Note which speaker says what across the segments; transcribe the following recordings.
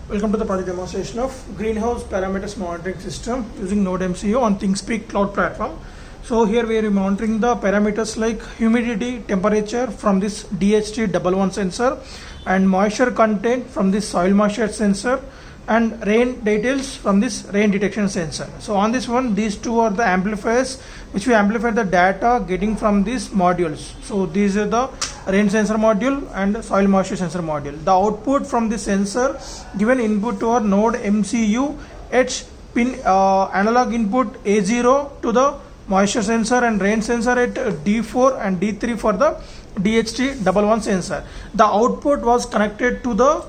Speaker 1: Welcome to the project demonstration of greenhouse parameters monitoring system using NodeMcu on Thingspeak cloud platform. So here we are monitoring the parameters like humidity, temperature from this DHT11 sensor and moisture content from this soil moisture sensor and rain details from this rain detection sensor. So on this one, these two are the amplifiers which we amplify the data getting from these modules. So these are the rain sensor module and soil moisture sensor module. The output from the sensor given input to our NodeMcu at pin analog input A0 to the moisture sensor and rain sensor at D4 and D3 for the DHT11 sensor. The output was connected to the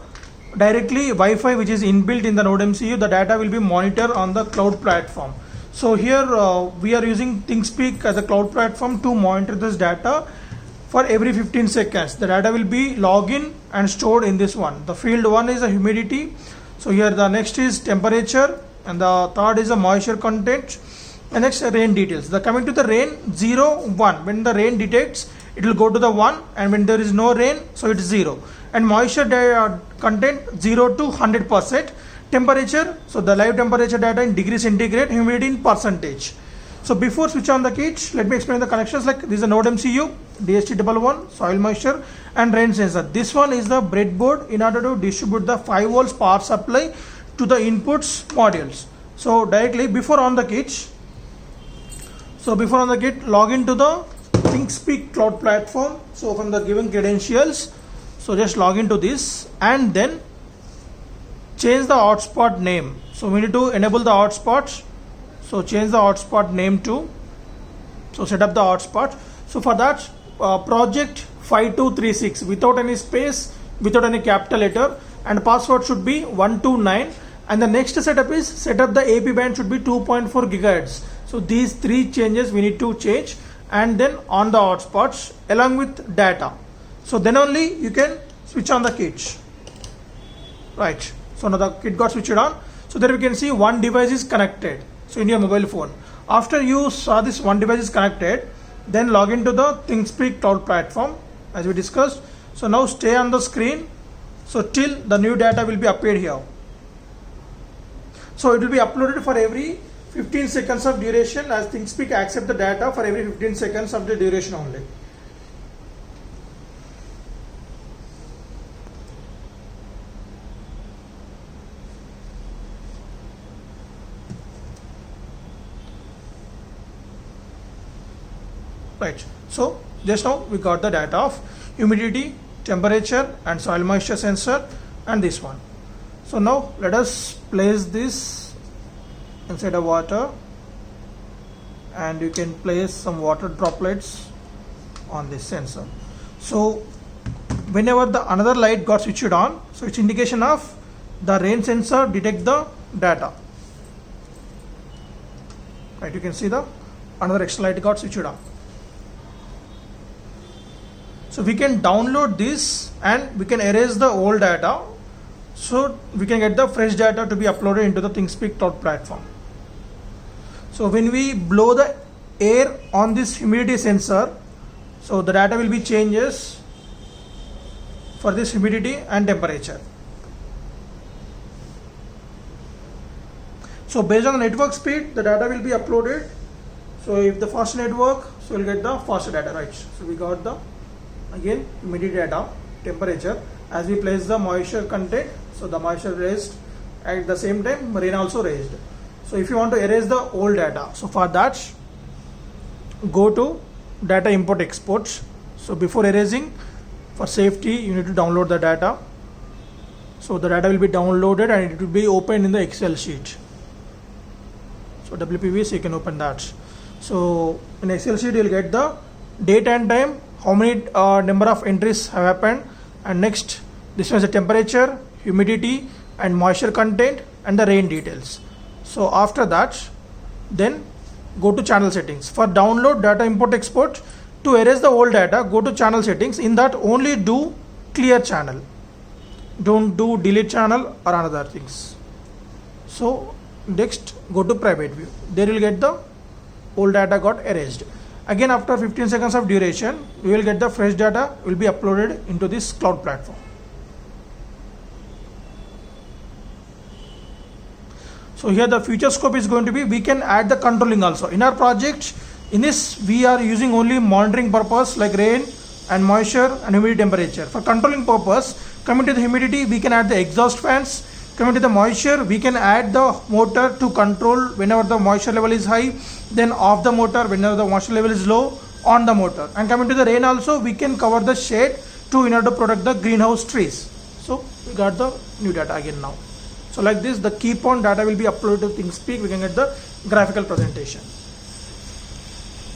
Speaker 1: directly Wi-Fi which is inbuilt in the NodeMcu. The data will be monitored on the cloud platform. So here we are using Thingspeak as a cloud platform to monitor this data for every 15 seconds. The data will be logged in and stored in this one. The field one is the humidity. So here the next is temperature and the third is the moisture content and next rain details. The coming to the rain 0 1, when the rain detects it will go to the 1 and when there is no rain so it's 0 and moisture content 0 to 100%. Temperature, so the live temperature data in degree centigrade, humidity in percentage. So before switch on the kit, let me explain the connections. Like this is a NodeMcu, DHT11, soil moisture and rain sensor. This one is the breadboard in order to distribute the 5 volts power supply to the inputs modules. So directly before on the kit, log into the Thingspeak cloud platform. So from the given credentials, so just log into this and then change the hotspot name. So we need to enable the hotspots. So change the hotspot name to, so set up the hotspot. So for that project 5236 without any space, without any capital letter, and password should be 129. And the next setup is set up the AP band should be 2.4 gigahertz. So these three changes we need to change and then on the hotspots along with data. So then only you can switch on the kit. Right. So now the kit got switched on. So there we can see one device is connected. So in your mobile phone. After you saw this one device is connected, then log into the Thingspeak cloud platform as we discussed. So now stay on the screen. So till the new data will be appeared here. So it will be uploaded for every 15 seconds of duration as Thingspeak accept the data for every 15 seconds of the duration only. Right. So just now we got the data of humidity, temperature and soil moisture sensor and this one. So now let us place this inside a water and you can place some water droplets on this sensor. So whenever the another light got switched on, so it's indication of the rain sensor detect the data. Right, you can see the another extra light got switched on. So we can download this and we can erase the old data. So we can get the fresh data to be uploaded into the Thingspeak cloud platform. So when we blow the air on this humidity sensor, so the data will be changes for this humidity and temperature. So based on the network speed, the data will be uploaded. So if the fast network, so we'll get the faster data, right? So we got the again humidity data, temperature as we place the moisture content. So the moisture raised at the same time rain also raised. So if you want to erase the old data, so for that go to data import exports. So before erasing, for safety you need to download the data. So the data will be downloaded and it will be opened in the Excel sheet. So WPV, so you can open that. So in Excel sheet you will get the date and time, how many number of entries have happened, and next this was the temperature, humidity and moisture content and the rain details. So after that then go to channel settings. For download data import export, to erase the old data go to channel settings. In that only do clear channel, don't do delete channel or another things. So next go to private view, there you will get the old data got erased. Again after 15 seconds of duration we will get the fresh data will be uploaded into this cloud platform. So here the future scope is going to be, we can add the controlling also. In our project, in this we are using only monitoring purpose like rain and moisture and humidity temperature. For controlling purpose, coming to the humidity, we can add the exhaust fans. Coming to the moisture, we can add the motor to control whenever the moisture level is high, then off the motor whenever the moisture level is low, on the motor. And coming to the rain also, we can cover the shade to in order to protect the greenhouse trees. So we got the new data again now. So like this, the keep on data will be uploaded to Thingspeak. We can get the graphical presentation.